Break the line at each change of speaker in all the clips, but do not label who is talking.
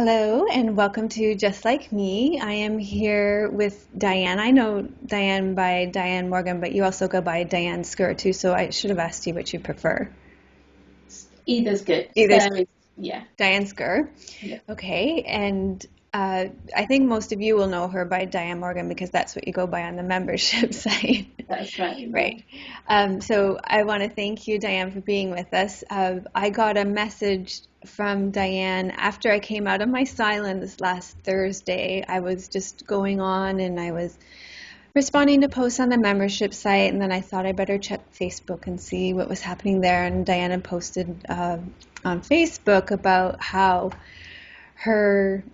Hello and welcome to Just Like Me. I am here with Diane. I know Diane by Diane Morgan, but you also go by Diane Skur too, so I should have asked you what you prefer.
Either's good.
Either
Yeah.
Diane Skur.
Yeah.
Okay, and I think most of you will know her by Diane Morgan because that's what you go by on the membership site.
That's right. Yeah.
Right. So I want to thank you, Diane, for being with us. I got a message from Diane after I came out of my silence last Thursday. I was just going on and I was responding to posts on the membership site, and then I thought I better check Facebook and see what was happening there. And Diana posted on Facebook about how her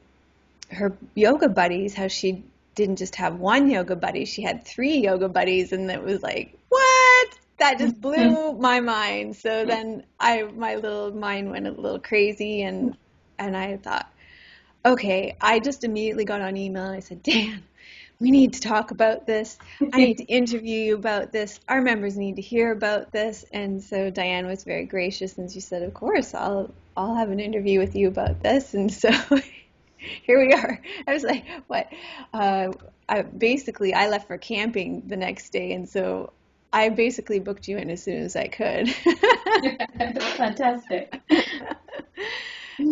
her yoga buddies, how she didn't just have one yoga buddy, she had three yoga buddies, and it was like, what? That just blew my mind. So then my little mind went a little crazy, and I thought, okay, I just immediately got on email and I said, Dan, we need to talk about this. I need to interview you about this. Our members need to hear about this. And so Diane was very gracious and she said, of course, I'll have an interview with you about this. And so here we are. I was like, what? I left for camping the next day, and so I basically booked you in as soon as I could.
Fantastic.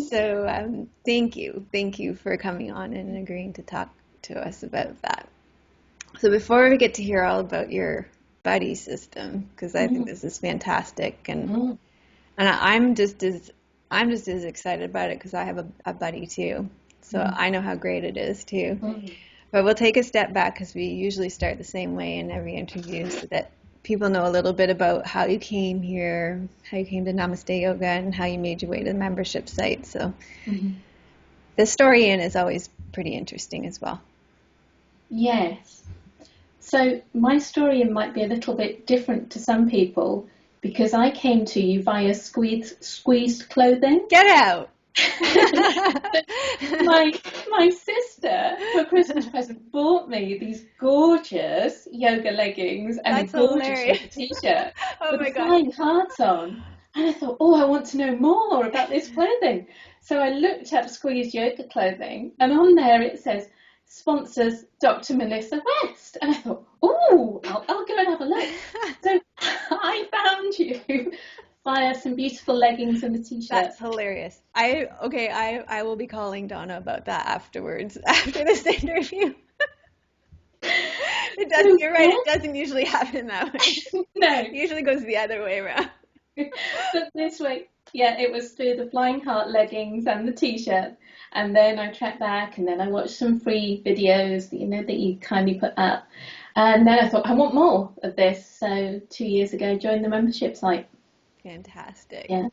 So thank you for coming on and agreeing to talk to us about that. So before we get to hear all about your buddy system, because I think this is fantastic, and I'm just as excited about it because I have a buddy too. So I know how great it is too. But we'll take a step back because we usually start the same way in every interview so that people know a little bit about how you came here, how you came to Namaste Yoga, and how you made your way to the membership site. So the story in is always pretty interesting as well.
Yes. So my story might be a little bit different to some people because I came to you via squeezed clothing.
Get out!
my sister for Christmas present bought me these gorgeous yoga leggings and
That's
a gorgeous
hilarious.
yoga t-shirt
Oh
with
my
the
God.
flying hearts on. And I thought, oh, I want to know more about this clothing. So I looked up Squeeze Yoga clothing, and on there it says sponsors Dr. Melissa West. And I thought, oh, I'll go and have a look. So I found you via some beautiful leggings and a t-shirt.
That's hilarious. I will be calling Donna about that afterwards, after this interview. It doesn't, you're right, it doesn't usually happen that way.
No.
It usually goes the other way around.
But this way, yeah, it was through the Flying Heart leggings and the t-shirt. And then I tracked back and then I watched some free videos that you kindly put up. And then I thought, I want more of this. So 2 years ago, joined the membership site.
Fantastic.
Yeah.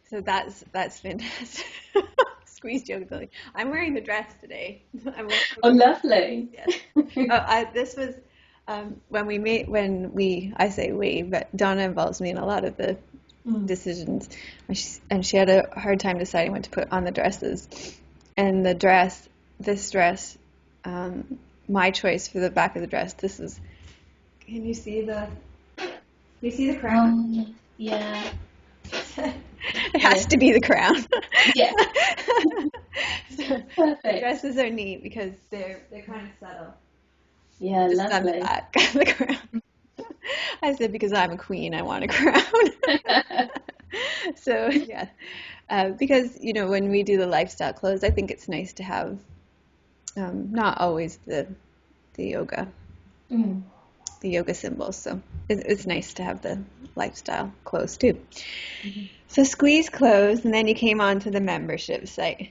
So that's fantastic. Squeezed yoga belly. I'm wearing the dress today.
Oh, lovely.
Yes. This was I say we, but Donna involves me in a lot of the decisions, and she had a hard time deciding what to put on the dresses. And this dress, my choice for the back of the dress. Can you see the crown?
Yeah.
It has to be the crown.
Yeah.
So
Perfect.
the dresses are neat because they're kind of subtle.
Yeah,
Just on the
lovely.
back of the crown. I said because I'm a queen, I want a crown. So yeah, because when we do the lifestyle clothes, I think it's nice to have not always the yoga. The yoga symbols, so it's nice to have the lifestyle clothes too. So squeeze clothes, and then you came on to the membership site.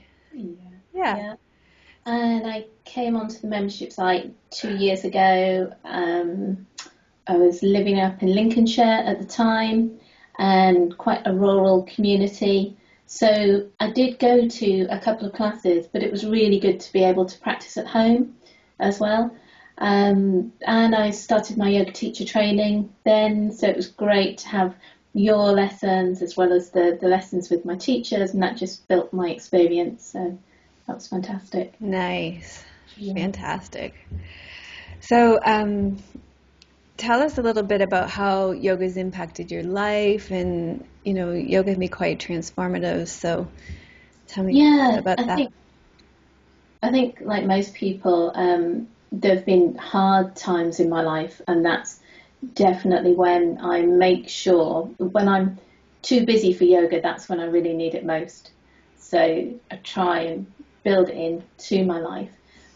Yeah.
And I came onto the membership site 2 years ago. I was living up in Lincolnshire at the time, and quite a rural community. So I did go to a couple of classes, but it was really good to be able to practice at home as well. And I started my yoga teacher training then, so it was great to have your lessons as well as the lessons with my teachers, and that just built my experience. So that was fantastic.
Nice.
Yeah.
Fantastic. So tell us a little bit about how yoga's impacted your life, and yoga can be quite transformative. So Tell me
Yeah,
about that.
I think like most people, there have been hard times in my life, and that's definitely when I make sure when I'm too busy for yoga, that's when I really need it most. So I try and build it into my life.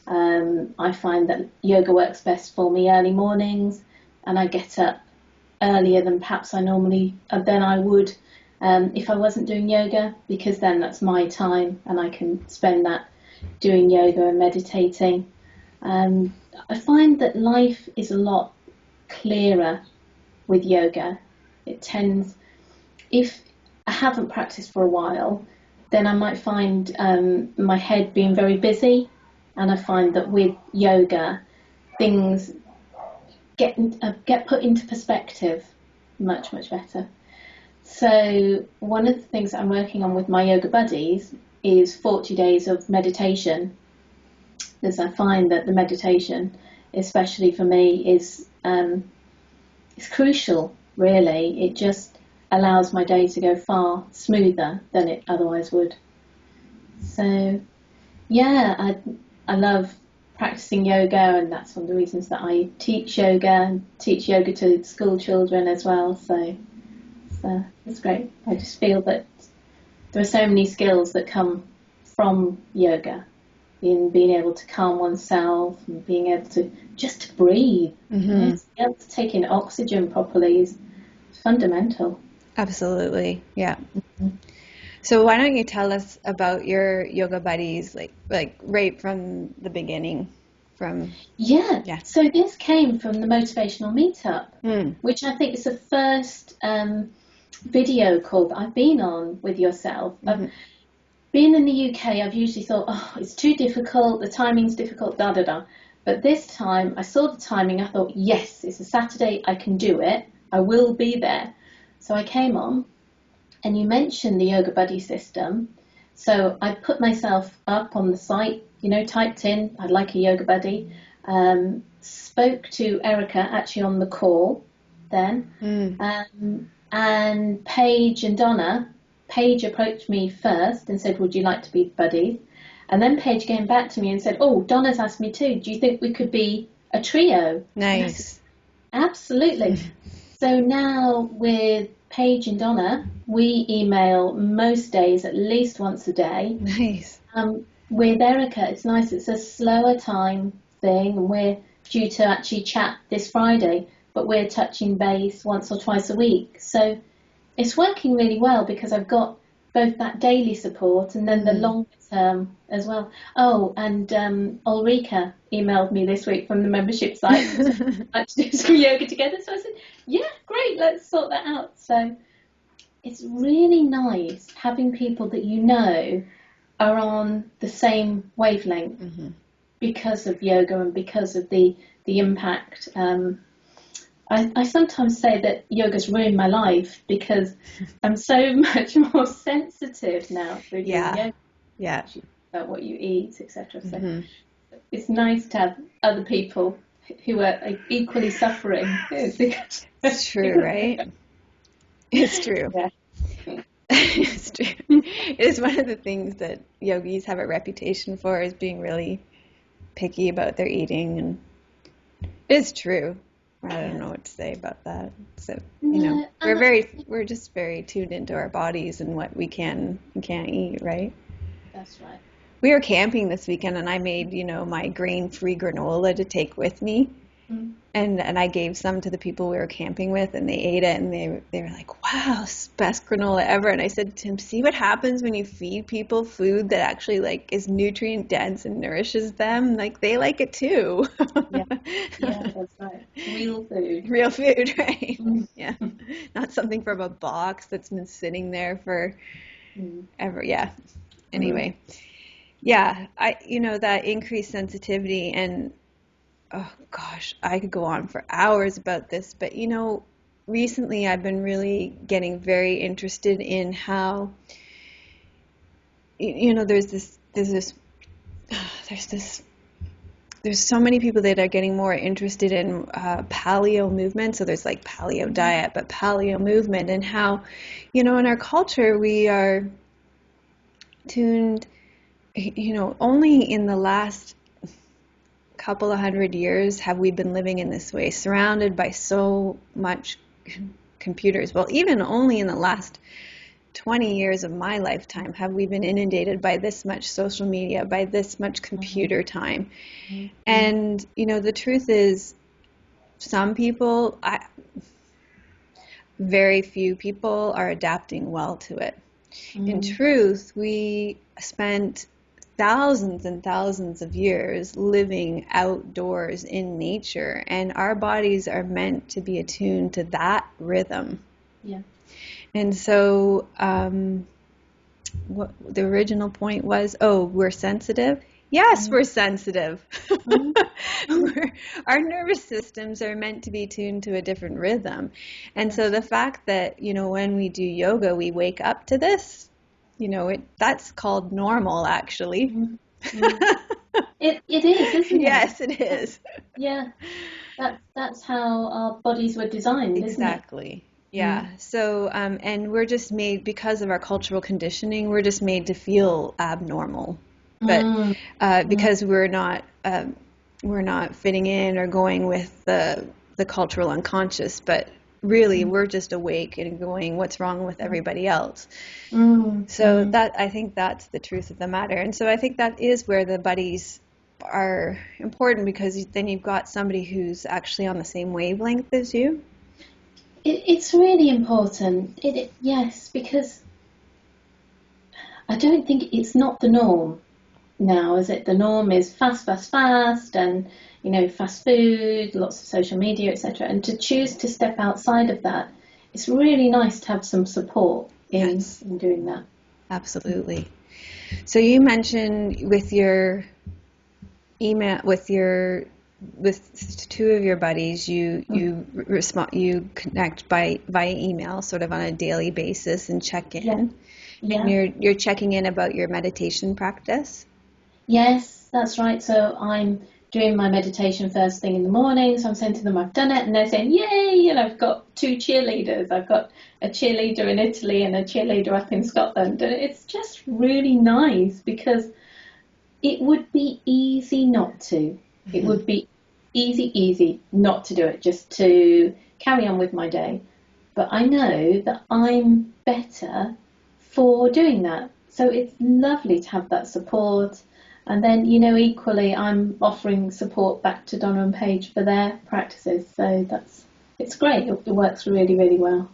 I find that yoga works best for me early mornings, and I get up earlier than perhaps I normally than I would if I wasn't doing yoga, because then that's my time and I can spend that doing yoga and meditating. Um, I find that life is a lot clearer with yoga. It tends, if I haven't practiced for a while, then I might find my head being very busy, and I find that with yoga, things get put into perspective much better. So one of the things that I'm working on with my yoga buddies is 40 days of meditation, because I find that the meditation, especially for me, is crucial. Really, it just allows my day to go far smoother than it otherwise would. So yeah, I love practicing yoga, and that's one of the reasons that I teach yoga and teach yoga to school children as well. So it's great. I just feel that there are so many skills that come from yoga, in being able to calm oneself and being able to just to breathe.
Mm-hmm.
To be able to take in oxygen properly is fundamental.
Absolutely. Yeah. So why don't you tell us about your yoga buddies, like right from the beginning, from
Yeah,
yeah.
so this came from the motivational meetup,
Mm.
which I think is the first video call that I've been on with yourself.
Mm-hmm.
Being in the UK, I've usually thought, oh, it's too difficult, the timing's difficult, da da da. But this time, I saw the timing, I thought, yes, it's a Saturday, I can do it, I will be there. So I came on, and you mentioned the Yoga Buddy system. So I put myself up on the site, typed in, I'd like a Yoga Buddy, spoke to Erica actually on the call then,
Mm.
and Paige and Donna. Paige approached me first and said, would you like to be buddies? And then Paige came back to me and said, oh, Donna's asked me too. Do you think we could be a trio? And I said,
Nice.
absolutely. So now with Paige and Donna, we email most days at least once a day.
Nice.
With Erica, it's nice. It's a slower time thing, and we're due to actually chat this Friday, but we're touching base once or twice a week. So it's working really well because I've got both that daily support and then the
Mm.
longer term as well. Oh, and Ulrika emailed me this week from the membership site to do some yoga together. So I said, yeah, great, let's sort that out. So it's really nice having people that are on the same wavelength
Mm-hmm.
because of yoga and because of the impact. I sometimes say that yoga's ruined my life because I'm so much more sensitive now through doing
Yeah.
yoga
Yeah.
about what you eat, etc. So
Mm-hmm.
it's nice to have other people who are equally suffering.
It's true, right? It's true.
Yeah.
It's true. It is one of the things that yogis have a reputation for, is being really picky about their eating, and it's true. I don't
Yeah.
know what to say about that. So,
No,
we're just very tuned into our bodies and what we can and can't eat, right?
that's right.
We were camping this weekend, and I made, my grain-free granola to take with me.
Mm.
And I gave some to the people we were camping with, and they ate it, and they were like, "Wow, it's the best granola ever." And I said to him, "See what happens when you feed people food that actually like is nutrient dense and nourishes them? Like they like it too."
Yeah, yeah, that's right. Real food.
Real food, right?
Mm.
Yeah, not something from a box that's been sitting there for
Mm.
ever. Yeah.
Mm.
Anyway, yeah, that increased sensitivity, and oh gosh, I could go on for hours about this, but recently I've been really getting very interested in how, there's this, there's so many people that are getting more interested in paleo movement. So there's like paleo diet, but paleo movement, and how, in our culture we are tuned, only in the last couple of 100 years have we been living in this way, surrounded by so much computers. Well, even only in the last 20 years of my lifetime have we been inundated by this much social media, by this much computer time. And, the truth is, very few people are adapting well to it. In truth, we spent thousands and thousands of years living outdoors in nature, and our bodies are meant to be attuned to that rhythm.
Yeah.
And so, what the original point was, we're sensitive. Yes, we're sensitive. Our nervous systems are meant to be tuned to a different rhythm. And so the fact that, when we do yoga, we wake up to this, that's called normal, actually.
It is, isn't it?
Yes, it is.
Yeah. That's how our bodies were designed, isn't it?
Exactly. Yeah. So, and we're just made, because of our cultural conditioning, we're just made to feel abnormal. But because we're not fitting in or going with the cultural unconscious, but really we're just awake and going, what's wrong with everybody else? So that, I think that's the truth of the matter. And so I think that is where the buddies are important, because then you've got somebody who's actually on the same wavelength as you.
It's really important. Yes, because I don't think it's not the norm now, is it? The norm is fast, and fast food, lots of social media, etc. And to choose to step outside of that, it's really nice to have some support in doing that.
Absolutely. So you mentioned with your email, with two of your buddies, you connect via email, sort of on a daily basis, and check in.
Yeah.
And you're checking in about your meditation practice.
Yes, that's right. So I'm doing my meditation first thing in the morning. So I'm saying to them, I've done it, and they're saying, yay! And I've got 2 cheerleaders. I've got a cheerleader in Italy and a cheerleader up in Scotland, and it's just really nice, because it would be easy not to. It would be easy not to do it, just to carry on with my day. But I know that I'm better for doing that. So it's lovely to have that support. And then, equally, I'm offering support back to Donna and Paige for their practices. So it's great. It works really, really well.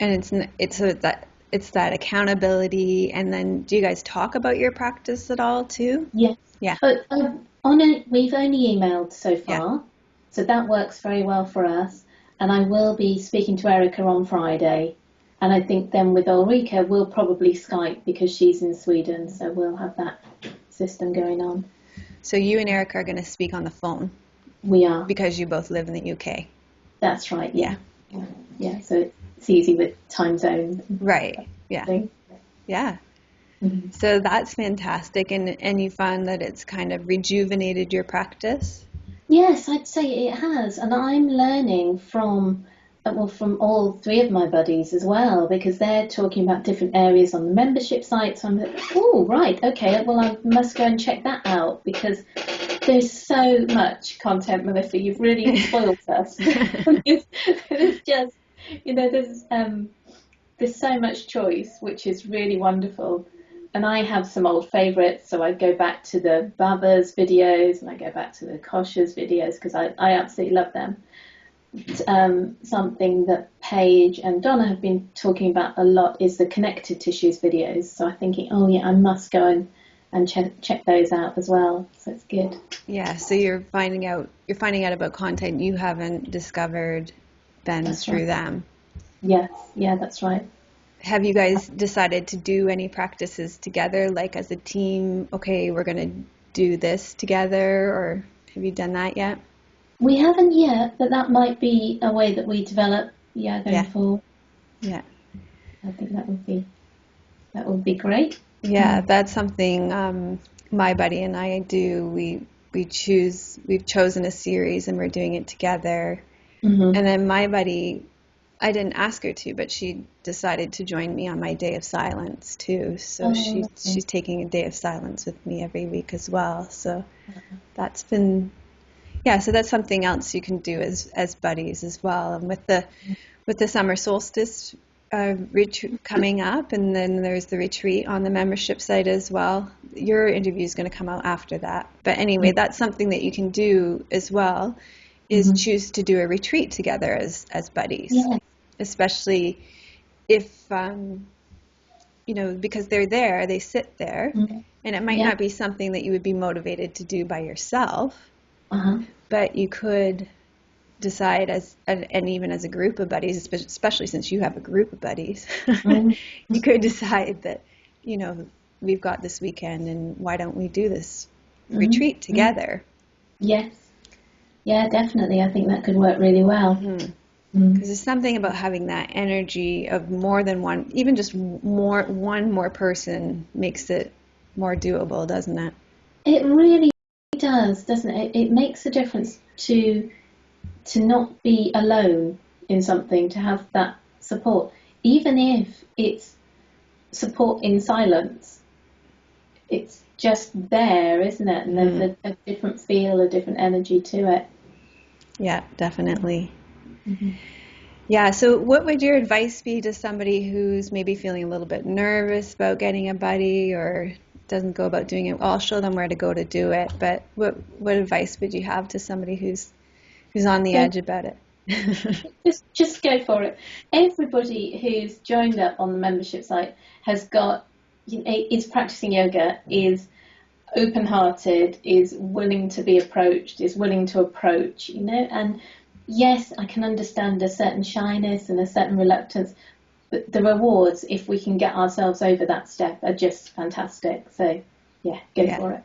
And
it's that accountability. And then, do you guys talk about your practice at all too?
Yes.
Yeah.
But we've only emailed so far, so that works very well for us. And I will be speaking to Erica on Friday. And I think then with Ulrika, we'll probably Skype, because she's in Sweden. So we'll have that system going on.
So you and Erica are going to speak on the phone?
We are.
Because you both live in the UK?
That's right, yeah. So it's easy with time zone.
Right, yeah.
Thing.
Yeah. So that's fantastic. And you found that it's kind of rejuvenated your practice?
Yes, I'd say it has. And I'm learning from all 3 of my buddies as well, because they're talking about different areas on the membership site. So I'm like, oh, right, okay, well, I must go and check that out, because there's so much content, Melissa. You've really spoiled us. It's just, there's so much choice, which is really wonderful. And I have some old favourites, so I go back to the Baba's videos, and I go back to the Kosher's videos, because I absolutely love them. Something that Paige and Donna have been talking about a lot is the connected tissues videos. So I'm thinking, I must go and check those out as well. So it's good.
Yeah. So you're finding out about content you haven't discovered then through them.
Yes. Yeah, that's right.
Have you guys decided to do any practices together, like as a team? Okay, we're going to do this together, or have you done that yet?
We haven't yet, but that might be a way that we develop, going forward. Yeah. I think that would be great.
Yeah, that's something my buddy and I do. We've chosen a series, and we're doing it together. And then my buddy I didn't ask her to, but she decided to join me on my day of silence too. So
Oh,
she's taking a day of silence with me every week as well. So that's been, yeah, so that's something else you can do as buddies as well. And with the summer solstice retreat coming up, and then there's the retreat on the membership site as well. Your interview is going to come out after that. But anyway, that's something that you can do as well, is
mm-hmm.
choose to do a retreat together as buddies,
Yeah.
especially if because they're there, they sit there,
Mm-hmm.
and it might
Yeah.
not be something that you would be motivated to do by yourself,
Uh-huh.
but you could decide and even as a group of buddies, especially since you have a group of buddies,
Mm-hmm.
you could decide that, we've got this weekend and why don't we do this retreat
Mm-hmm.
together?
Yes. Yeah, definitely. I think that could work really well.
Because there's something about having that energy of more than one, even just one more person makes it more doable, doesn't it?
It really does, doesn't it? It makes a difference to not be alone in something, to have that support, even if it's support in silence. It's just there, isn't it? And there's a different feel, a different energy to it.
Yeah, definitely. Yeah, so what would your advice be to somebody who's maybe feeling a little bit nervous about getting a buddy or doesn't go about doing it? Well, I'll show them where to go to do it, but what advice would you have to somebody who's on the
Go,
edge about it?
just go for it. Everybody who's joined up on the membership site has got, is practicing yoga, is open-hearted, is willing to be approached, is willing to approach, and yes, I can understand a certain shyness and a certain reluctance, but the rewards, if we can get ourselves over that step, are just fantastic. So yeah, go
Yeah.
for it.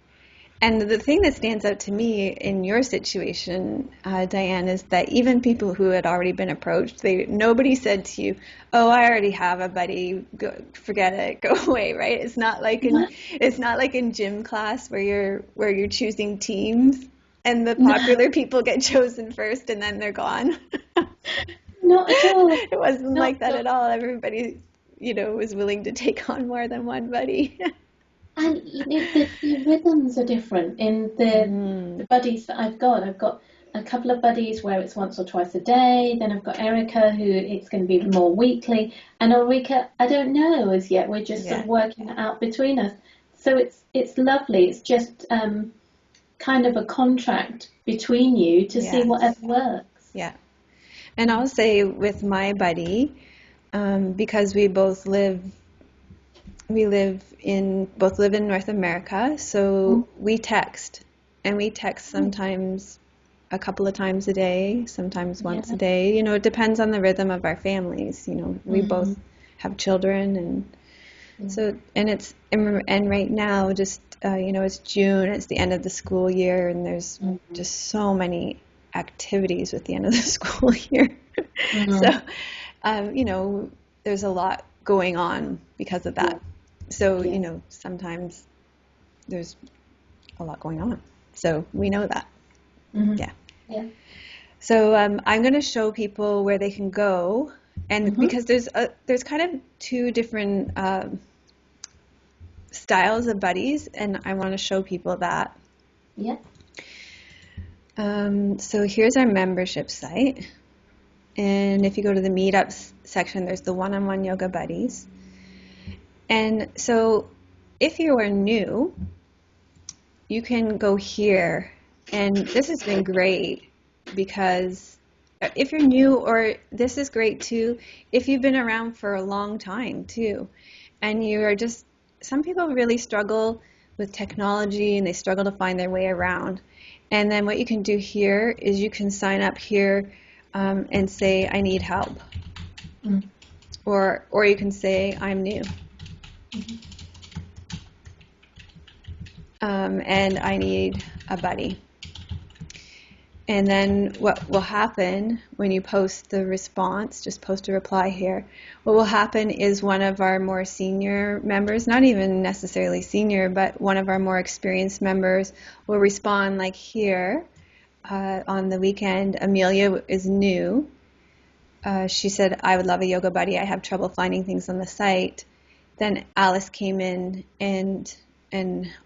And the thing that stands out to me in your situation, Diane, is that even people who had already been approached, nobody said to you, "Oh, I already have a buddy. Go, forget it. Go away." Right? It's not like in gym class where you're choosing teams and the
No,
popular people get chosen first and then they're gone.
not at all.
It wasn't
Not
like that
at all.
at all. Everybody, was willing to take on more than one buddy.
And the rhythms are different in the buddies that I've got. I've got a couple of buddies where it's once or twice a day. Then I've got Erica, who it's going to be more weekly. And Ulrika, I don't know as yet. We're just sort
Yeah.
of working it out between us. So it's lovely. It's just kind of a contract between you to see
Yeah.
whatever works.
Yeah. And I'll say with my buddy, because both live in North America, so we text, and we text sometimes a couple of times a day, sometimes
Yeah.
once a day. It depends on the rhythm of our families. We both have children, and so and right now, just it's June, it's the end of the school year, and there's just so many activities with the end of the school year. So, there's a lot going on because of that. So,
Yeah.
sometimes there's a lot going on. So we know that. Yeah.
Yeah.
So I'm going to show people where they can go, and because there's kind of two different styles of buddies, and I want to show people that.
Yeah.
So here's our membership site. And if you go to the meetups section, there's the one-on-one yoga buddies. And so if you are new, you can go here. And this has been great because if you're new, or this is great too, if you've been around for a long time too, and you are just, some people really struggle with technology and they struggle to find their way around. And then what you can do here is you can sign up here and say, I need help. Or you can say, I'm new. And I need a buddy. And then what will happen when you post the response, just post a reply here, what will happen is one of our more senior members, not even necessarily senior, but one of our more experienced members will respond like here on the weekend, Amelia is new. she said, I would love a yoga buddy. I have trouble finding things on the site. Then Alice came in and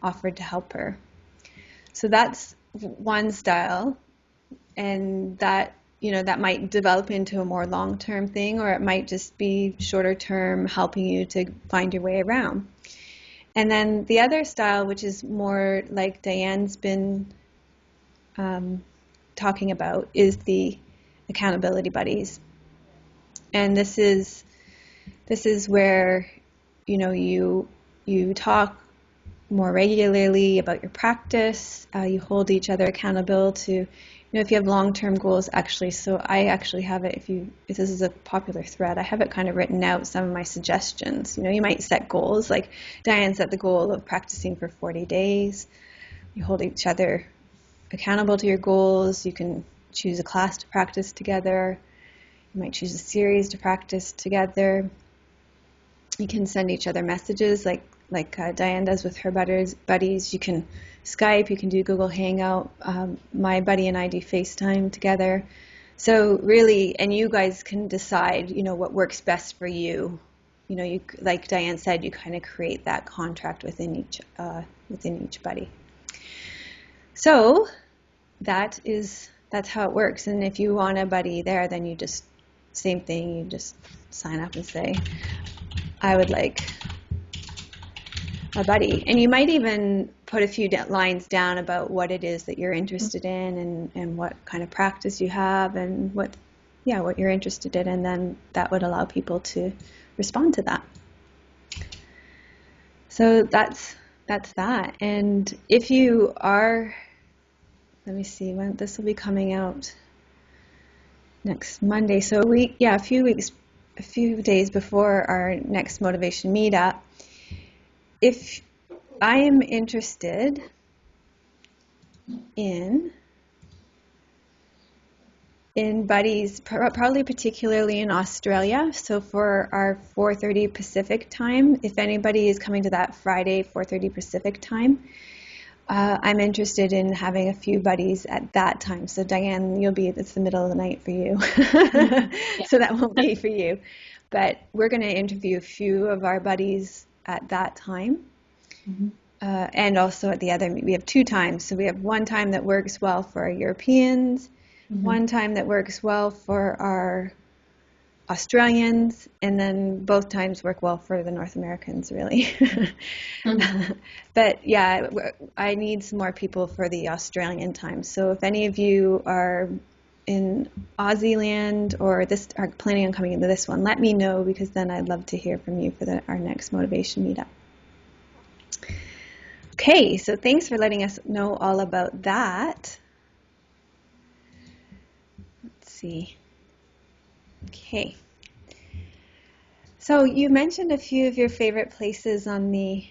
offered to help her. So that's one style, and that that might develop into a more long-term thing, or it might just be shorter term, helping you to find your way around. And then the other style, which is more like Diane's been talking about, is the accountability buddies. And this is where you talk more regularly about your practice. You hold each other accountable to, if you have long-term goals. Actually, so I actually have it. If this is a popular thread, I have it kind of written out. Some of my suggestions. You might set goals. Like Diane set the goal of practicing for 40 days. You hold each other accountable to your goals. You can choose a class to practice together. You might choose a series to practice together. You can send each other messages like Diane does with her buddies. You can Skype, you can do Google Hangout. My buddy and I do FaceTime together. So really, and you guys can decide, what works best for you. You, like Diane said, you kind of create that contract within each buddy. So that's how it works. And if you want a buddy there, then you just, same thing, you just sign up and say, I would like a buddy. And you might even put a few lines down about what it is that you're interested in, and what kind of practice you have, and what you're interested in, and then that would allow people to respond to that. So that's that. And if you are, let me see when this will be coming out, next Monday. So a few days before our next motivation meetup. If I am interested in buddies, probably particularly in Australia, so for our 4:30 Pacific time, if anybody is coming to that Friday 4:30 Pacific time, I'm interested in having a few buddies at that time. So Diane, it's the middle of the night for you. Yeah. So that won't be for you. But we're going to interview a few of our buddies at that time. Mm-hmm. And also at the other, we have two times. So we have one time that works well for our Europeans, mm-hmm. one time that works well for our Australians, and then both times work well for the North Americans, really. Mm-hmm. But yeah, I need some more people for the Australian time. So if any of you are in Aussie land or are planning on coming into this one, let me know, because then I'd love to hear from you for our next motivation meetup. Okay, so thanks for letting us know all about that. Let's see. Okay. So you mentioned a few of your favorite places on the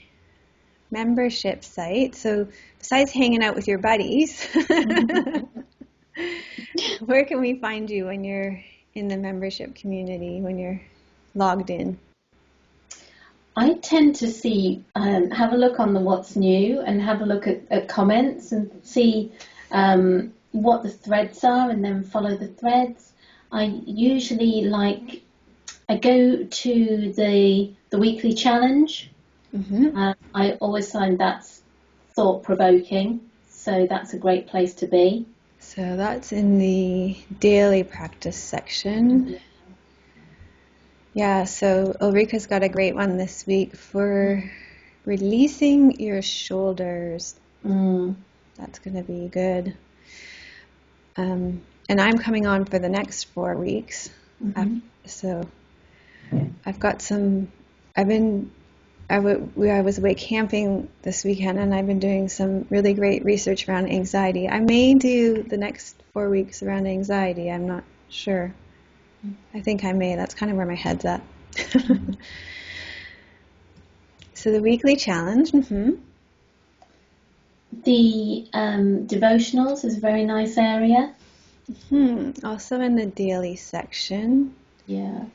membership site. So besides hanging out with your buddies, where can we find you when you're in the membership community, when you're logged in?
I tend to have a look on the What's New and have a look at comments and see what the threads are, and then follow the threads. I usually I go to the weekly challenge. Mm-hmm. I always find that's thought-provoking, so that's a great place to be.
So that's in the daily practice section. Yeah, so Ulrika's got a great one this week for releasing your shoulders. That's going to be good. And I'm coming on for the next 4 weeks. Mm-hmm. So I've got I was away camping this weekend, and I've been doing some really great research around anxiety. I may do the next 4 weeks around anxiety. I'm not sure. I think I may. That's kind of where my head's at. So the weekly challenge. Mm-hmm.
The devotionals is a very nice area.
Mm-hmm. Also in the daily section.
Yeah.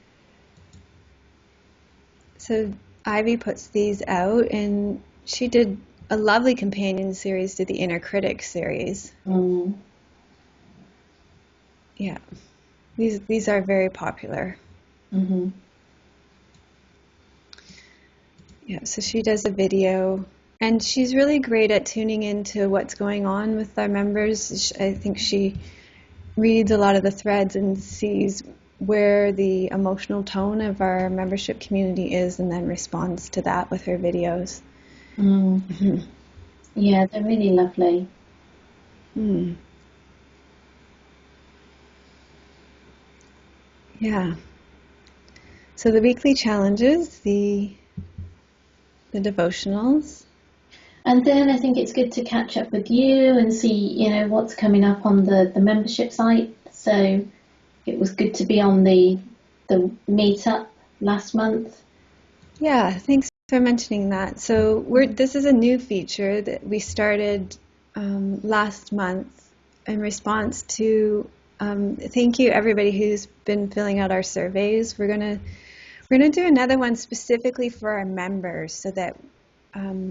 So Ivy puts these out, and she did a lovely companion series to the Inner Critic series. Mm. Yeah. These are very popular.
Hmm.
Yeah, so she does a video, and she's really great at tuning into what's going on with our members. I think she reads a lot of the threads and sees where the emotional tone of our membership community is, and then responds to that with her videos.
Mm. Yeah, they're really lovely.
Mm. Yeah. So the weekly challenges, the devotionals.
And then I think it's good to catch up with you and see, what's coming up on the membership site. So it was good to be on the meetup last month.
Yeah, thanks for mentioning that. So this is a new feature that we started last month in response to thank you everybody who's been filling out our surveys. We're gonna do another one specifically for our members so that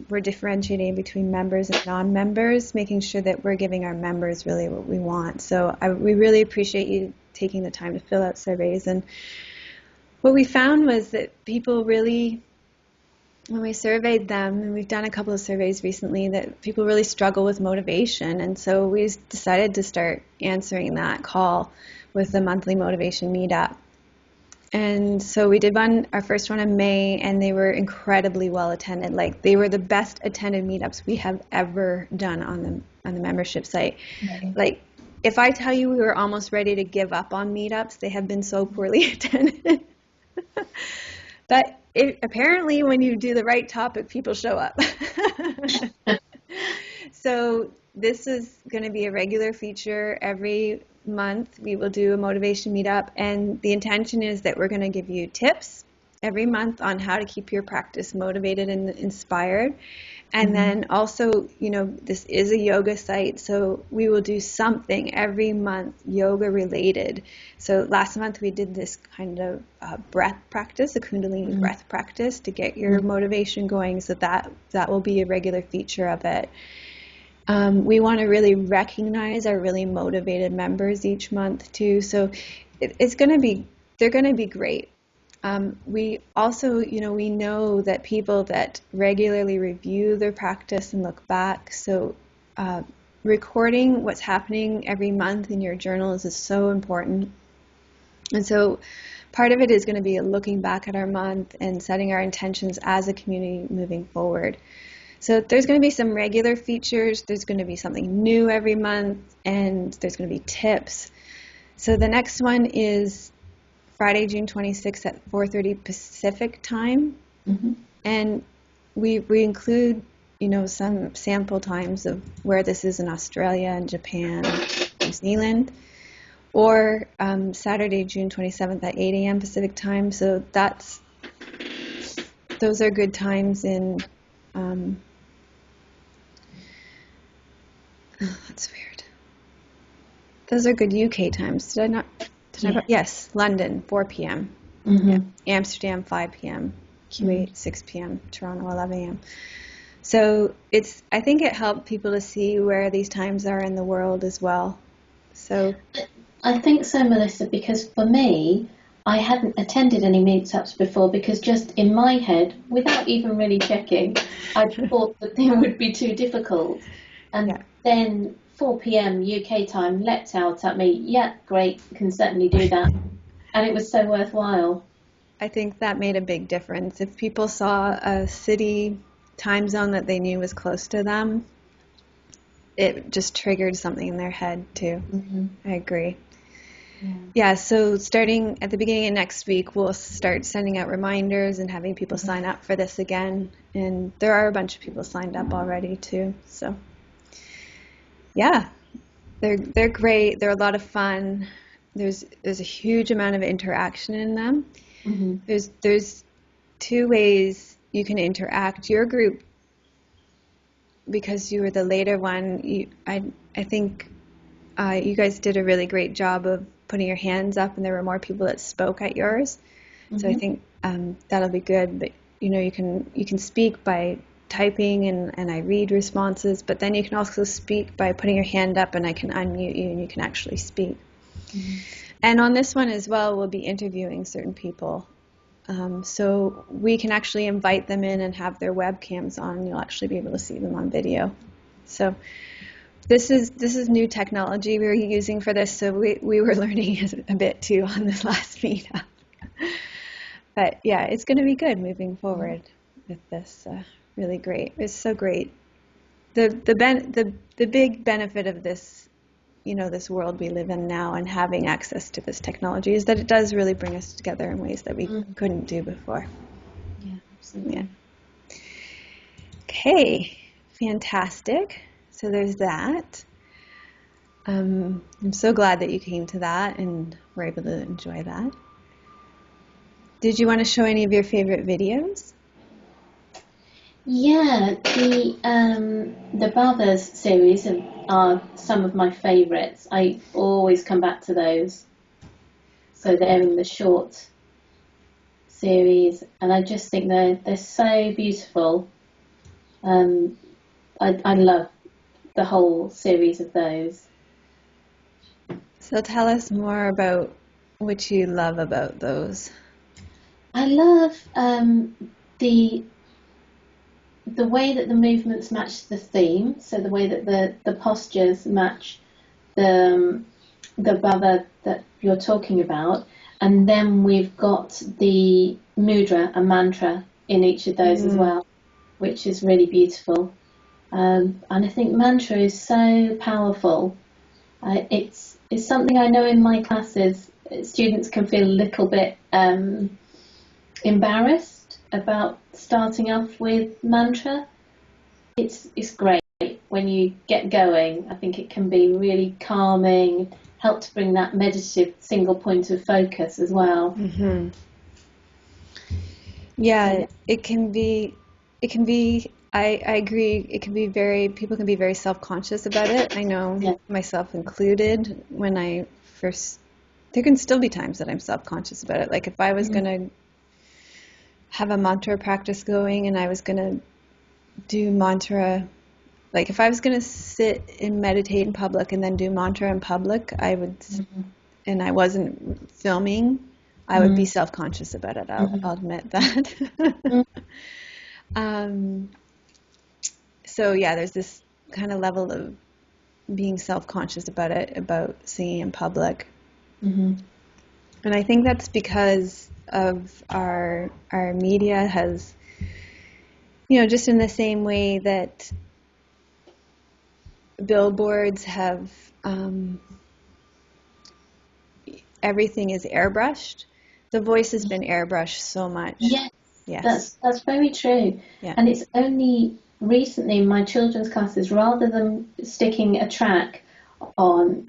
we're differentiating between members and non-members, making sure that we're giving our members really what we want. So we really appreciate you taking the time to fill out surveys. And what we found was that people really, when we surveyed them, and we've done a couple of surveys recently, that people really struggle with motivation. And so we decided to start answering that call with the monthly motivation meetup. And so we did our first one in May, and they were incredibly well attended. Like, they were the best attended meetups we have ever done on the membership site.
Right.
Like, if I tell you we were almost ready to give up on meetups, they have been so poorly attended. But apparently, when you do the right topic, people show up. So this is going to be a regular feature every month. We will do a motivation meetup, and the intention is that we're going to give you tips every month on how to keep your practice motivated and inspired. And then also, this is a yoga site, so we will do something every month yoga related. So last month we did this kind of breath practice, a Kundalini breath practice to get your motivation going. So that will be a regular feature of it. We want to really recognize our really motivated members each month too. So they're going to be great. We also, we know that people that regularly review their practice and look back, so recording what's happening every month in your journals is so important. And so part of it is going to be looking back at our month and setting our intentions as a community moving forward. So there's going to be some regular features, there's going to be something new every month, and there's going to be tips. So the next one is Friday, June 26th at 4:30 Pacific time. And we include, some sample times of where this is in Australia and Japan, New Zealand, or Saturday, June 27th at 8 a.m. Pacific time. So those are good times in, that's weird. Those are good UK times. Did I not? Yes, London, 4 p.m. Yeah. Amsterdam, 5 p.m. Kuwait, 6 p.m. Toronto, 11 a.m. So I think it helped people to see where these times are in the world as well. So
I think so, Melissa, because for me, I hadn't attended any meetups before because just in my head, without even really checking, I thought that they would be too difficult. And
yeah.
then 4 p.m. UK time leapt out at me. Yeah, great, can certainly do that. And it was so worthwhile.
I think that made a big difference. If people saw a city time zone that they knew was close to them, it just triggered something in their head too. I agree. Yeah, so starting at the beginning of next week, we'll start sending out reminders and having people sign up for this again. And there are a bunch of people signed up already too. So yeah, they're great. They're a lot of fun. There's a huge amount of interaction in them. There's two ways you can interact. Your group, because you were the later one, I think you guys did a really great job of putting your hands up, and there were more people that spoke at yours. So I think that'll be good. But you can speak by typing, and I read responses. But then you can also speak by putting your hand up, and I can unmute you, and you can actually speak. And on this one as well, we'll be interviewing certain people. So we can actually invite them in and have their webcams on. You'll actually be able to see them on video. So this is new technology we were using for this, so we were learning a bit too on this last meetup. But yeah, it's going to be good moving forward with this. Really great. It's so great. The big benefit of this, this world we live in now and having access to this technology is that it does really bring us together in ways that we couldn't do before.
Yeah, absolutely.
Yeah. Okay, fantastic. So there's that. I'm so glad that you came to that and were able to enjoy that. Did you want to show any of your favorite videos?
Yeah, the Brothers series are some of my favourites. I always come back to those. So they're in the short series, and I just think they're so beautiful. I love the whole series of those.
So tell us more about what you love about those.
I love the way that the movements match the theme, so the way that the postures match the brother that you're talking about, and then we've got the mudra and mantra in each of those as well, which is really beautiful. And I think mantra is so powerful. It's something I know in my classes students can feel a little bit embarrassed about starting off with mantra. It's great when you get going. I think it can be really calming, help to bring that meditative single point of focus as well.
Mm-hmm. Yeah, it can be, I agree, it can be people can be very self-conscious about it. I know myself included when there can still be times that I'm self-conscious about it. Like if I was going to have a mantra practice going and I was going to do mantra, like if I was going to sit and meditate in public and then do mantra in public, I would, and I wasn't filming, I would be self-conscious about it. I'll admit that. So yeah, there's this kind of level of being self-conscious about it, about singing in public. And I think that's because of our media has, just in the same way that billboards have, everything is airbrushed. The voice has been airbrushed so much.
Yes. That's very true.
Yeah.
And it's only recently in my children's classes, rather than sticking a track on,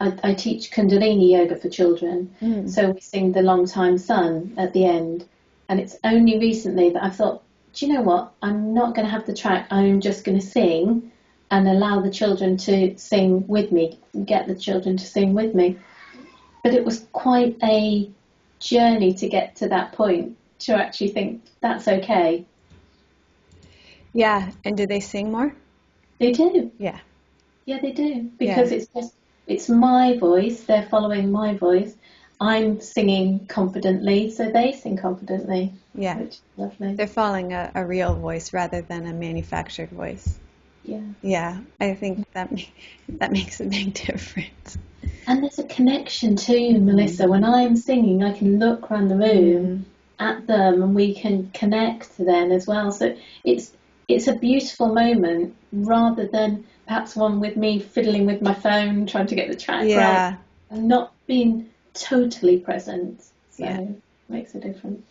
I teach Kundalini yoga for children, so we sing the Long Time Sun at the end. And it's only recently that I thought, do you know what? I'm not going to have the track. I'm just going to sing and allow the children to sing with me, get the children to sing with me. But it was quite a journey to get to that point, to actually think that's okay.
Yeah, and do they sing more?
They do.
Yeah.
Yeah, they do. Because it's my voice, they're following my voice. I'm singing confidently, so they sing confidently.
Yeah.
Which is lovely.
They're following a real voice rather than a manufactured voice.
Yeah.
Yeah, I think that makes a big difference.
And there's a connection too, Melissa. When I'm singing, I can look around the room at them and we can connect then as well. So it's a beautiful moment rather than perhaps one with me fiddling with my phone, trying to get the track right, and not being totally present. So it makes a difference.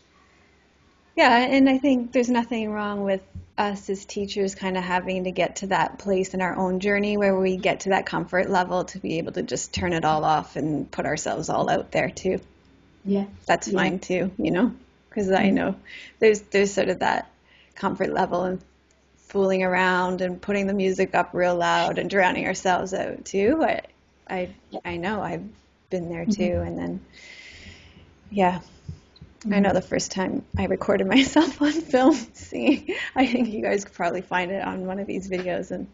Yeah, and I think there's nothing wrong with us as teachers kind of having to get to that place in our own journey where we get to that comfort level to be able to just turn it all off and put ourselves all out there too.
Yeah.
That's fine too, because I know there's sort of that comfort level and fooling around and putting the music up real loud and drowning ourselves out too. I know I've been there too, and then I know the first time I recorded myself on film singing, I think you guys could probably find it on one of these videos, and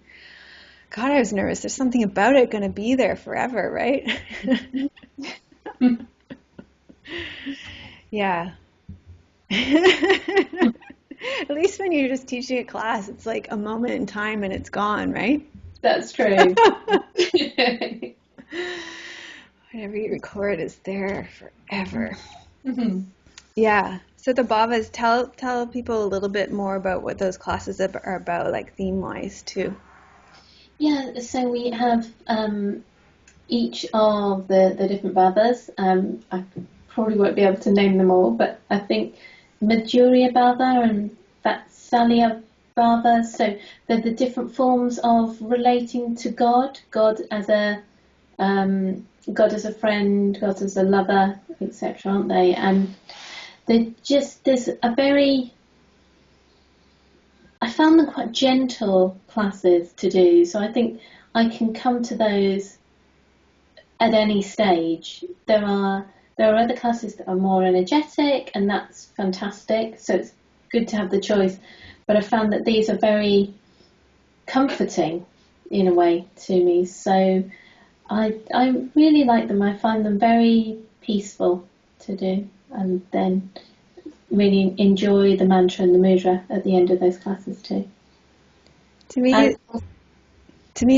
God, I was nervous. There's something about it going to be there forever, right? Yeah. At least when you're just teaching a class, it's like a moment in time and it's gone, right?
That's true.
Whatever you record is there forever.
Mhm.
Yeah. So the Bhavas, tell people a little bit more about what those classes are about, like theme-wise too.
Yeah, so we have each of the different bhavas. I probably won't be able to name them all, but I think Madhurya Bhava and Vatsalya Bhava. So they're the different forms of relating to God, God as a friend, God as a lover, etc., aren't they? And there's a very, I found them quite gentle classes to do. So I think I can come to those at any stage. There are other classes that are more energetic, and that's fantastic. So it's good to have the choice. But I found that these are very comforting in a way to me. So I really like them. I find them very peaceful to do, and then really enjoy the mantra and the mudra at the end of those classes too.
To me,
And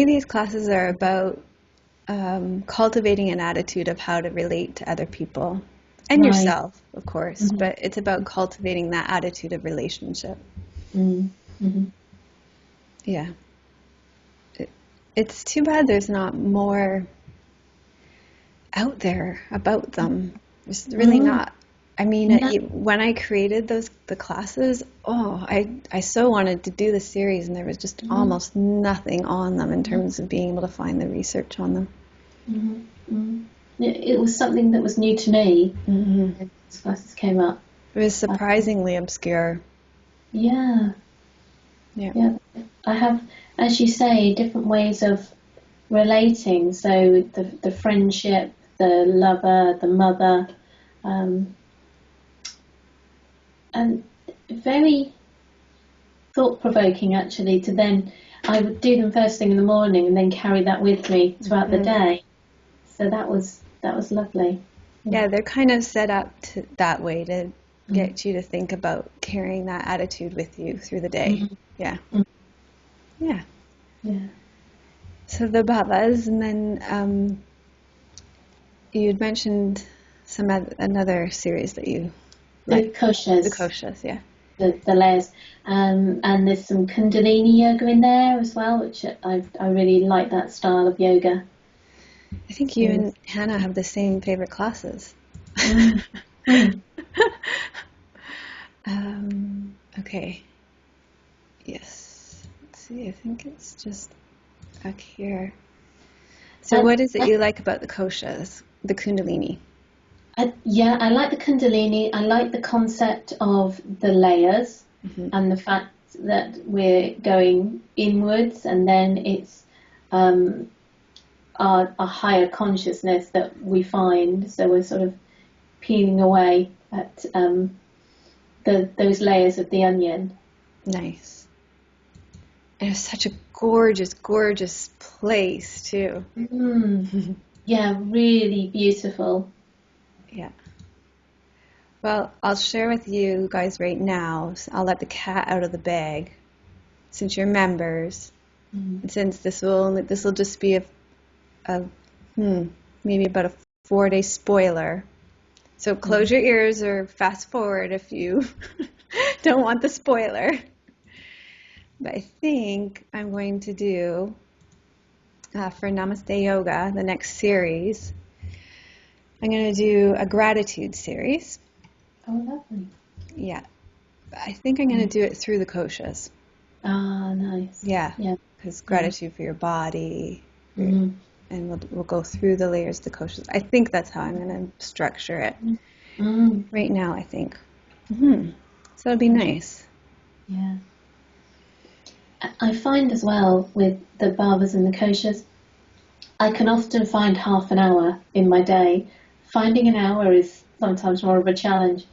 these classes are about cultivating an attitude of how to relate to other people and
right.
yourself, of course,
Mm-hmm.
but it's about cultivating that attitude of relationship.
Mm-hmm.
Yeah. It's too bad there's not more out there about them. There's really
Mm-hmm.
not. I mean,
No.
when I created the classes, I so wanted to do the series, and there was just
Mm-hmm.
almost nothing on them in terms of being able to find the research on them.
Mm-hmm. Mm-hmm. It was something that was new to me
Hmm.
when these classes came up.
It was
Uh,
surprisingly obscure.
yeah,
Yeah.
yeah. I have, as you say, different ways of relating. So the friendship, the lover, the mother, um, and very thought-provoking actually. To then, I would do them first thing in the morning and then carry that with me throughout the
Hmm.
day. So that was lovely. Yeah.
Yeah, they're kind of set up that way to
Mm-hmm.
get you to think about carrying that attitude with you through the day.
Mm-hmm.
Yeah. Yeah.
Yeah.
So the bhavas, and then you had mentioned another series that you
The
like, the
koshas.
koshas. Yeah.
The layers. And there's some Kundalini yoga in there as well, which I really like that style of yoga.
I think you
So,
and Hannah have the same favorite classes.
mm, mm.
Okay. Yes. Let's see. I think it's just back here. So,
And
what is it you like about the koshas, the Kundalini?
yeah, I like the Kundalini. I like the concept of the layers
Hmm.
and the fact that we're going inwards, and then it's um, a higher consciousness that we find. So we're sort of peeling away at those layers of the onion.
Nice. And it's such a gorgeous, gorgeous place too.
Mm. Yeah, really beautiful.
Yeah. Well, I'll share with you guys right now. I'll let the cat out of the bag since you're members,
Mm.
and since this will just be a maybe about a 4-day spoiler. So close
Mm.
your ears or fast forward if you don't want the spoiler. But I think I'm going to do for Namaste Yoga, the next series. I'm going to do a gratitude series.
Oh, lovely.
Yeah, I think I'm going to
Mm.
do it through the koshas.
Ah, nice.
Yeah,
Yeah,
because
yeah.
gratitude for your body,
Mm.
and we'll go through the layers of the koshas. I think that's how I'm going to structure it
Mm.
right now. I think. So it'll be nice.
Yeah. I find as well with the bhavas and the koshas, I can often find half an hour in my day. Finding an hour is sometimes more of a challenge.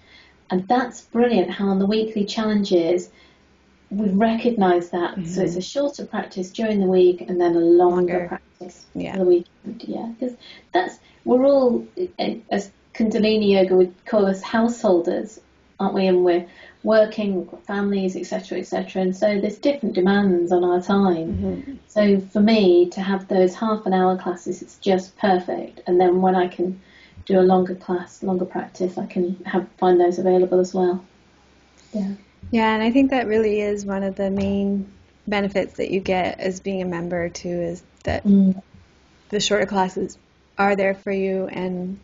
And that's brilliant how on the weekly challenges we recognise that. So it's a shorter practice during the week and then a longer practice for the weekend. Yeah, because we're all, as Kundalini Yoga would call us, householders, aren't we? And we're working, we've got families, etc., etc. And so there's different demands on our time. So for me to have those half an hour classes, it's just perfect. And then when I can do a longer class, longer practice, I can find those available as well. Yeah.
Yeah, and I think that really is one of the main benefits that you get as being a member too, is that the shorter classes are there for you, and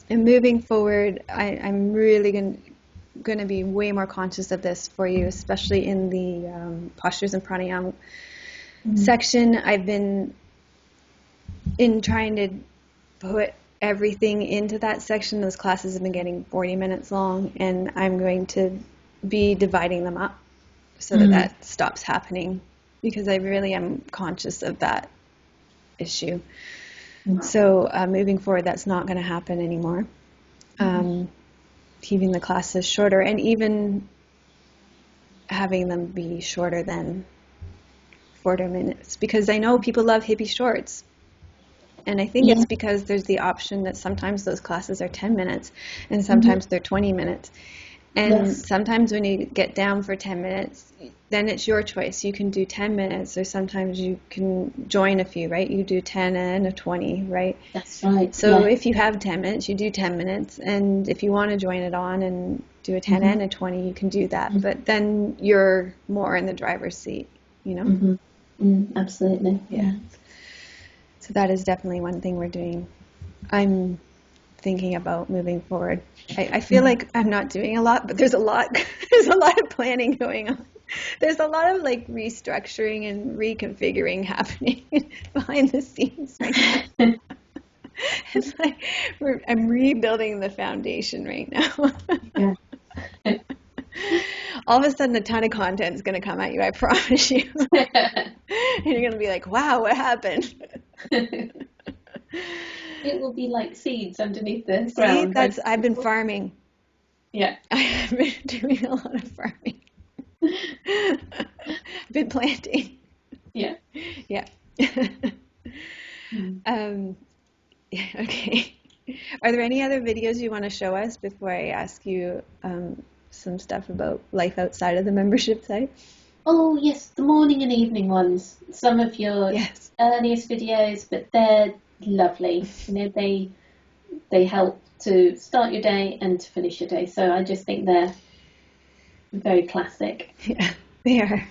moving forward, I'm really going to be way more conscious of this for you, especially in the postures and pranayama section. I've been trying to put everything into that section. Those classes have been getting 40 minutes long, and I'm going to be dividing them up so that stops happening, because I really am conscious of that issue. So moving forward, that's not going to happen anymore. Keeping the classes shorter, and even having them be shorter than 40 minutes, because I know people love hippie shorts. And I think it's because there's the option that sometimes those classes are 10 minutes and sometimes they're 20 minutes. And sometimes when you get down for 10 minutes, then it's your choice. You can do 10 minutes, or sometimes you can join a few, right? You do 10 and a 20, right?
That's right.
So if you have 10 minutes, you do 10 minutes. And if you want to join it on and do a 10 and a 20, you can do that. But then you're more in the driver's seat, you know?
Absolutely.
Yeah. So that is definitely one thing we're doing. I'm thinking about moving forward. I feel like I'm not doing a lot, but there's a lot of planning going on. There's a lot of like restructuring and reconfiguring happening behind the scenes right now. It's like I'm rebuilding the foundation right now. All of a sudden a ton of content is going to come at you, I promise you. And you're going to be like, wow, what happened?
It will be like seeds underneath the ground.
I've been farming.
Yeah.
I've been doing a lot of farming. I've been planting.
Yeah.
Yeah. Okay. Are there any other videos you want to show us before I ask you some stuff about life outside of the membership site?
Oh, yes, the morning and evening ones. Some of your earliest videos, but they're lovely. You know, they help to start your day and to finish your day. So I just think they're very classic.
Yeah, they are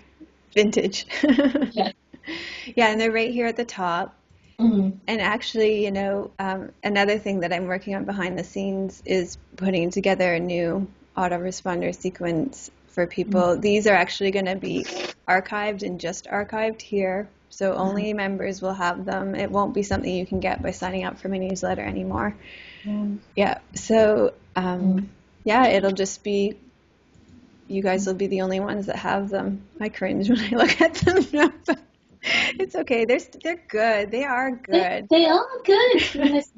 vintage.
Yeah.
Yeah, and they're right here at the top. And actually, you know, another thing that I'm working on behind the scenes is putting together a new autoresponder sequence for people. These are actually going to be archived and just archived here. So only members will have them. It won't be something you can get by signing up for my newsletter anymore. Yeah. So, it'll just be, you guys will be the only ones that have them. I cringe when I look at them now, but it's okay. They're good. They are good.
They are good.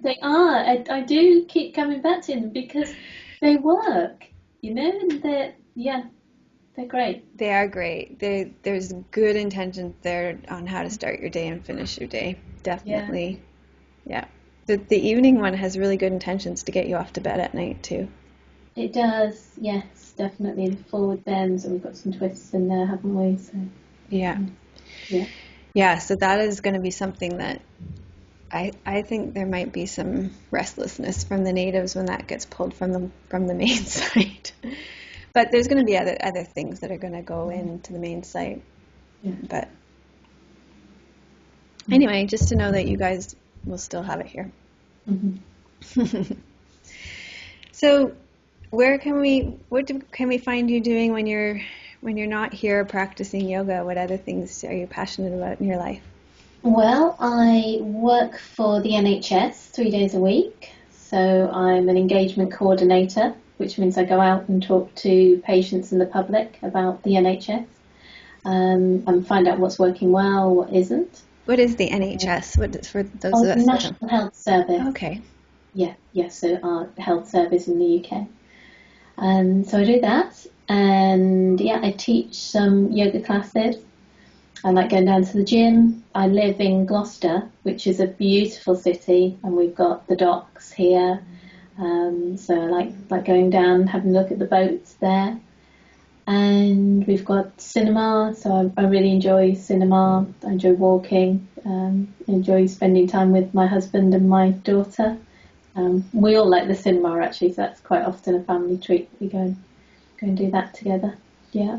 They are. I do keep coming back to them because they work, you know, and they're great.
They are great. There's good intentions there on how to start your day and finish your day. Definitely. Yeah. The evening one has really good intentions to get you off to bed at night too.
It does, yes, definitely. The forward bends, and we've got some twists in there, haven't we? So
yeah. So that is going to be something that I think there might be some restlessness from the natives when that gets pulled from the main site. But there's going to be other things that are going to go into the main site. Yeah. But anyway, just to know that you guys will still have it here. So, what can we find you doing when you're not here practicing yoga? What other things are you passionate about in your life?
Well, I work for the NHS 3 days a week. So I'm an engagement coordinator, which means I go out and talk to patients and the public about the NHS and find out what's working well, what isn't.
What is the NHS? What is for those of us?
National Health Service.
Okay.
Yeah, so our health service in the UK. So I do that. And yeah, I teach some yoga classes. I like going down to the gym. I live in Gloucester, which is a beautiful city, and we've got the docks here. So I like going down, having a look at the boats there. And we've got cinema, so I really enjoy cinema. I enjoy walking. Enjoy spending time with my husband and my daughter. We all like the cinema actually, so that's quite often a family treat. We go and do that together. Yeah.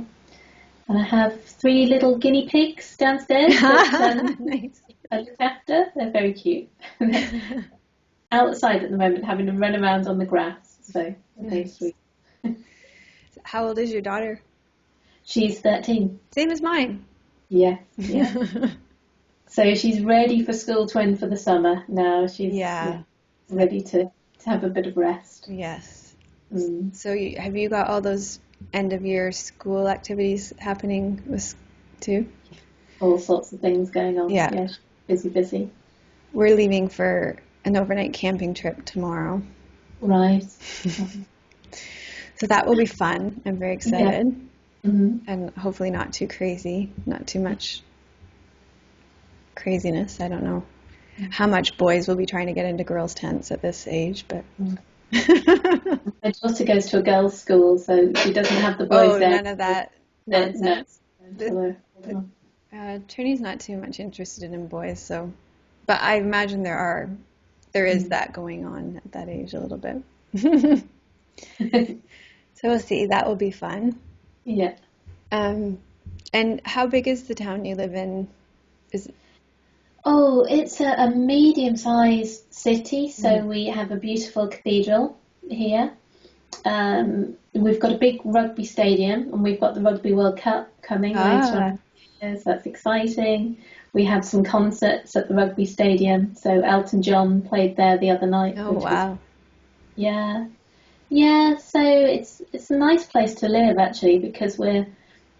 And I have 3 little guinea pigs downstairs that
Nice.
I look after. They're very cute. Outside at the moment, having to run around on the grass. So they're very sweet.
How old is your daughter?
She's 13.
Same as mine.
Yes. Yeah. So she's ready for school to end for the summer now. She's ready to have a bit of rest.
Yes.
Mm.
So have you got all those end of year school activities happening too?
All sorts of things going on.
Yeah.
Yeah, she's busy.
We're leaving for an overnight camping trip tomorrow.
Right.
So that will be fun. I'm very excited.
Yeah. Mm-hmm.
And hopefully not too crazy, not too much craziness. I don't know how much boys will be trying to get into girls' tents at this age, but...
My daughter goes to a girls' school, so she doesn't have the boys there.
None of that nonsense.
No.
Trini's not too much interested in boys, so... But I imagine there is that going on at that age a little bit. So we'll see. That will be fun.
Yeah.
And how big is the town you live in?
Oh, it's a medium-sized city, so we have a beautiful cathedral here. We've got a big rugby stadium, and we've got the Rugby World Cup coming later on. So that's exciting. We have some concerts at the rugby stadium. So Elton John played there the other night.
Oh, wow.
Yeah. So it's a nice place to live actually, because we're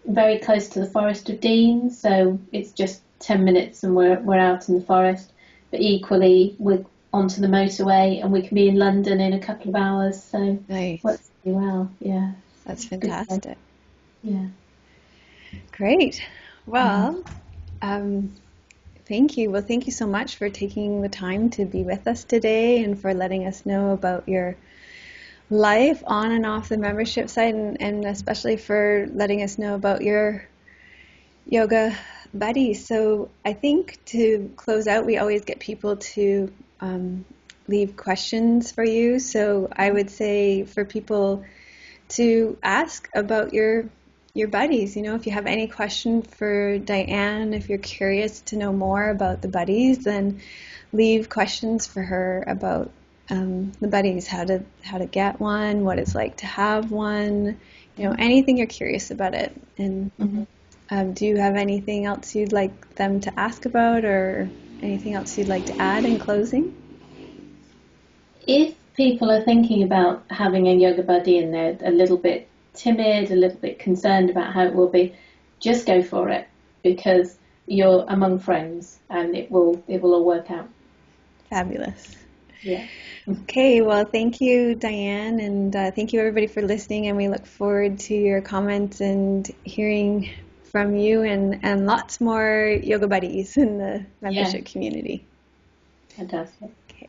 very close to the Forest of Dean. So it's just 10 minutes and we're out in the forest. But equally, we're onto the motorway, and we can be in London in a couple of hours. So
nice.
Works really well. Yeah.
That's fantastic.
Yeah.
Great. Well, thank you. Well, thank you so much for taking the time to be with us today and for letting us know about your life on and off the membership site, and especially for letting us know about your yoga buddies. So I think to close out, we always get people to leave questions for you. So I would say for people to ask about your buddies. You know, if you have any question for Diane, if you're curious to know more about the buddies, then leave questions for her about the buddies, how to get one, what it's like to have one, you know, anything you're curious about it. And do you have anything else you'd like them to ask about, or anything else you'd like to add in closing?
If people are thinking about having a yoga buddy and they're a little bit timid, a little bit concerned about how it will be, just go for it, because you're among friends and it will all work out.
Fabulous.
Yeah.
Okay, well, thank you, Diane, and thank you, everybody, for listening, and we look forward to your comments and hearing from you and lots more yoga buddies in the membership community.
Fantastic.
Okay.